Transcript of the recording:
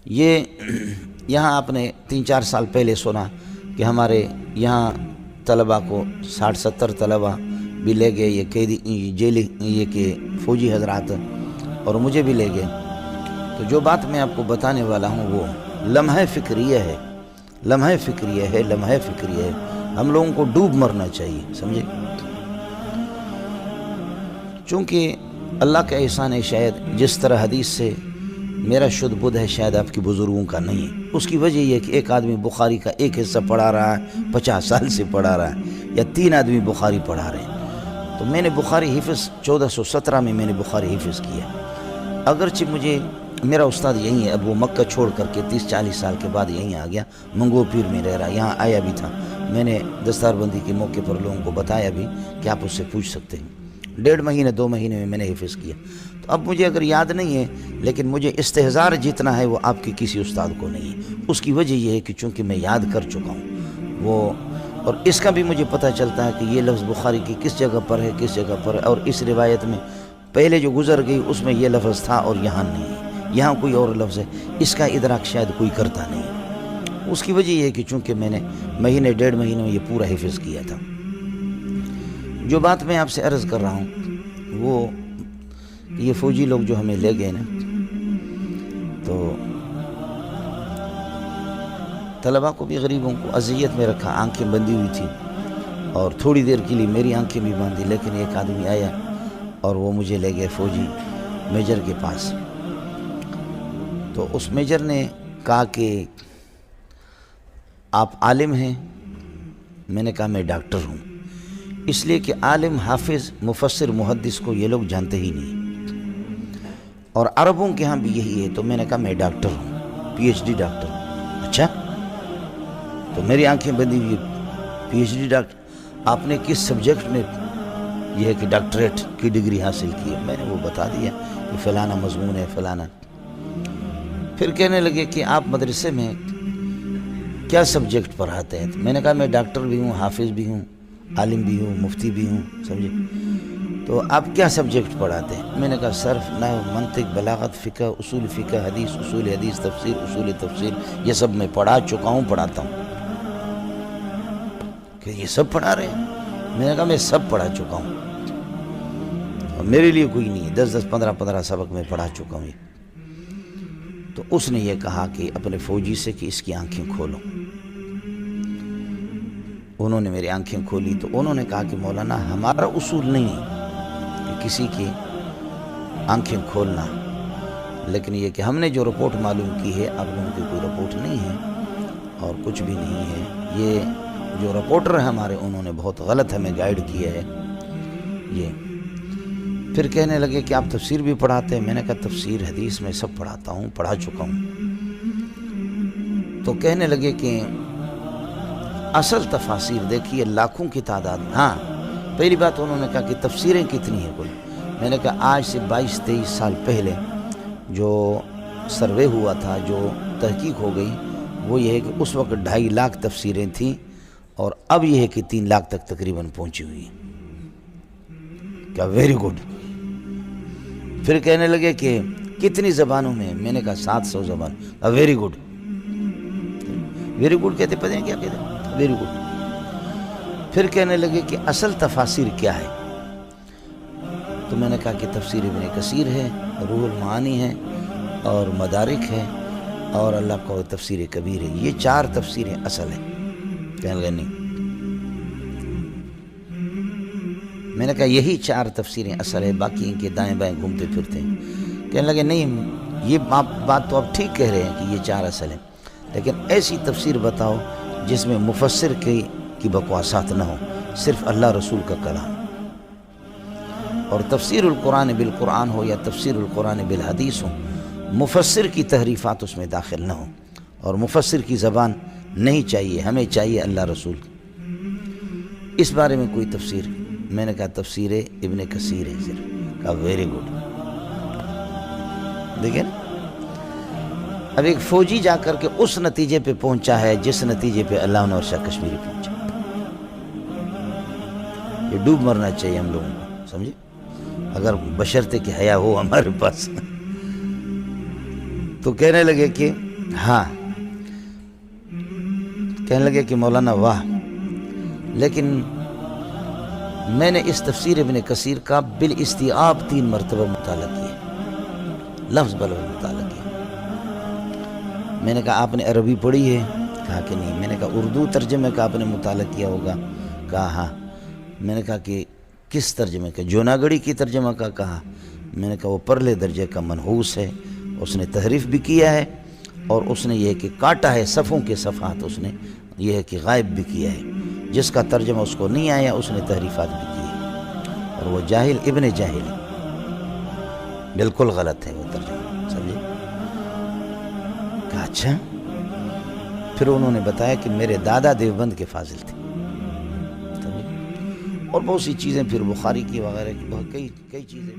یہ یہاں آپ نے 3-4 سال پہلے سنا کہ ہمارے یہاں طلباء کو 60-70 طلباء بھی لے گئے، یہ قیدی جیلی یہ کہ فوجی حضرات، اور مجھے بھی لے گئے۔ تو جو بات میں آپ کو بتانے والا ہوں وہ لمحہ فکریہ ہے، لمحہ فکریہ ہے، لمحہ فکریہ ہے۔ ہم لوگوں کو ڈوب مرنا چاہیے، سمجھے؟ چونکہ اللہ کا احسان ہے، شاید جس طرح حدیث سے میرا شدھ بدھ ہے شاید آپ کے بزرگوں کا نہیں ہے۔ اس کی وجہ یہ کہ ایک آدمی بخاری کا ایک حصہ پڑھا رہا ہے، 50 سال سے پڑھا رہا ہے، یا 3 آدمی بخاری پڑھا رہے ہیں۔ تو میں نے بخاری حفظ 1417 میں میں نے بخاری حفظ کیا۔ اگرچہ مجھے میرا استاد یہیں ہے، اب وہ مکہ چھوڑ کر کے 30-40 سال کے بعد یہیں آ گیا، منگو پیر میں رہ رہا، یہاں آیا بھی تھا۔ میں نے دستار بندی کے موقع پر لوگوں کو بتایا بھی کہ آپ اس سے پوچھ سکتے ہیں۔ 1.5 مہینے 2 مہینے میں نے حفظ کیا۔ تو اب مجھے اگر یاد نہیں ہے، لیکن مجھے استحضار جتنا ہے وہ آپ کے کسی استاد کو نہیں ہے۔ اس کی وجہ یہ ہے کہ چونکہ میں یاد کر چکا ہوں وہ، اور اس کا بھی مجھے پتہ چلتا ہے کہ یہ لفظ بخاری کی کس جگہ پر ہے، کس جگہ پر ہے، اور اس روایت میں پہلے جو گزر گئی اس میں یہ لفظ تھا اور یہاں نہیں ہے، یہاں کوئی اور لفظ ہے۔ اس کا ادراک شاید کوئی کرتا نہیں ہے۔ اس کی وجہ یہ ہے کہ چونکہ میں نے 1.5 مہینے میں یہ پورا حفظ کیا تھا۔ جو بات میں آپ سے عرض کر رہا ہوں وہ یہ فوجی لوگ جو ہمیں لے گئے نا، تو طلباء کو بھی غریبوں کو اذیت میں رکھا، آنکھیں بندی ہوئی تھی، اور تھوڑی دیر کے لیے میری آنکھیں بھی باندھی، لیکن ایک آدمی آیا اور وہ مجھے لے گئے فوجی میجر کے پاس۔ تو اس میجر نے کہا کہ آپ عالم ہیں؟ میں نے کہا میں ڈاکٹر ہوں، اس لیے کہ عالم، حافظ، مفسر، محدث کو یہ لوگ جانتے ہی نہیں، اور عربوں کے ہاں بھی یہی ہے۔ تو میں نے کہا میں ڈاکٹر ہوں، پی ایچ ڈی ڈاکٹر ہوں۔ اچھا، تو میری آنکھیں بندی ہوئی، پی ایچ ڈی ڈاکٹر، آپ نے کس سبجیکٹ میں یہ ہے کہ ڈاکٹریٹ کی ڈگری حاصل کی ہے؟ میں نے وہ بتا دیا کہ فلانا مضمون ہے، فلانا۔ پھر کہنے لگے کہ آپ مدرسے میں کیا سبجیکٹ پڑھاتے ہیں؟ تو میں نے کہا میں ڈاکٹر بھی ہوں، حافظ بھی ہوں، عالم بھی ہوں، مفتی بھی ہوں، سمجھے؟ تو آپ کیا سبجیکٹ پڑھاتے ہیں؟ میں نے کہا صرف، نحو، منطق، بلاغت، فقہ، اصول فقہ، حدیث، اصول حدیث، تفسیر، اصول تفسیر، یہ سب میں پڑھا چکا ہوں، پڑھاتا ہوں۔ کہ یہ سب پڑھا رہے ہیں؟ میں نے کہا میں سب پڑھا چکا ہوں، اور میرے لیے کوئی نہیں ہے، 10-10، 15-15 سبق میں پڑھا چکا ہوں۔ تو اس نے یہ کہا کہ اپنے فوجی سے کہ اس کی آنکھیں کھولو۔ انہوں نے میری آنکھیں کھولی تو انہوں نے کہا کہ مولانا ہمارا اصول نہیں ہے کہ کسی کی آنکھیں کھولنا، لیکن یہ کہ ہم نے جو رپورٹ معلوم کی ہے، آپ لوگوں کی کوئی رپورٹ نہیں ہے اور کچھ بھی نہیں ہے، یہ جو رپورٹر ہیں ہمارے انہوں نے بہت غلط ہمیں گائیڈ کیا ہے۔ یہ پھر کہنے لگے کہ آپ تفسیر بھی پڑھاتے ہیں؟ میں نے کہا تفسیر، حدیث میں سب پڑھاتا ہوں، پڑھا چکا ہوں۔ تو کہنے لگے کہ اصل تفاسیر دیکھیے لاکھوں کی تعداد میں۔ ہاں، پہلی بات انہوں نے کہا کہ تفسیریں کتنی ہیں کل؟ میں نے کہا آج سے 22-23 سال پہلے جو سروے ہوا تھا، جو تحقیق ہو گئی، وہ یہ ہے کہ اس وقت 2.5 لاکھ تفسیریں تھیں، اور اب یہ ہے کہ 3 لاکھ تک تقریباً پہنچی ہوئی ہیں۔ کیا ویری گڈ۔ پھر کہنے لگے کہ کتنی زبانوں میں؟ میں نے کہا 700 زبان۔ ویری گڈ، ویری گڈ کہتے، پتہ نہیں کیا کہتے، ویری گڈ۔ پھر کہنے لگے کہ اصل تفاسیر کیا ہے؟ تو میں نے کہا کہ تفسیر ابن کثیر ہے، روح المعانی ہے، اور مدارک ہے، اور اللہ کا تفسیر کبیر ہے، یہ 4 تفسیریں اصل ہیں۔ کہنے لگے نہیں۔ میں نے کہا یہی 4 تفسیریں اصل ہے، باقی ان کے دائیں بائیں گھومتے پھرتے ہیں۔ کہنے لگے نہیں، یہ بات تو آپ ٹھیک کہہ رہے ہیں کہ یہ 4 اصل ہیں، لیکن ایسی تفسیر بتاؤ جس میں مفسر کی بکواسات نہ ہو، صرف اللہ رسول کا کلام۔ اور تفسیر القرآن بالقرآن ہو یا تفسیر القرآن بالحدیث ہو، مفسر کی تحریفات اس میں داخل نہ ہو، اور مفسر کی زبان نہیں چاہیے، ہمیں چاہیے اللہ رسول۔ اس بارے میں کوئی تفسیر؟ میں نے کہا تفسیر ابن کثیر ہے صرف۔ کہا ویری گڈ۔ دیکھیں، اب ایک فوجی جا کر کے اس نتیجے پہ پہنچا ہے جس نتیجے پہ علامہ انور شاہ کشمیری پہنچا۔ یہ ڈوب مرنا چاہیے ہم لوگوں کو، سمجھے، اگر بشرطے کہ حیا ہو ہمارے پاس۔ تو کہنے لگے کہ ہاں کہنے لگے کہ مولانا واہ، لیکن میں نے اس تفسیر ابن کثیر کا بالاستیعاب 3 مرتبہ مطالعہ کیا، لفظ بلفظ مطالعہ کیا۔ میں نے کہا آپ نے عربی پڑھی ہے؟ کہا کہ نہیں۔ میں نے کہا اردو ترجمے کا آپ نے مطالعہ کیا ہوگا؟ کہا ہاں۔ میں نے کہا کہ کس ترجمے کا؟ جوناگڑی کی ترجمہ کا؟ کہا۔ میں نے کہا وہ پرلے درجے کا منحوس ہے، اس نے تحریف بھی کیا ہے، اور اس نے یہ کہ کاٹا ہے صفوں کے صفحات، اس نے یہ ہے کہ غائب بھی کیا ہے۔ جس کا ترجمہ اس کو نہیں آیا اس نے تحریفات بھی کی، اور وہ جاہل ابن جاہل ہے، بالکل غلط ہے وہ ترجمہ، سمجھے؟ کہا اچھا۔ پھر انہوں نے بتایا کہ میرے دادا دیوبند کے فاضل تھے، اور بہت سی چیزیں، پھر بخاری کی وغیرہ کی بہت کئی چیزیں۔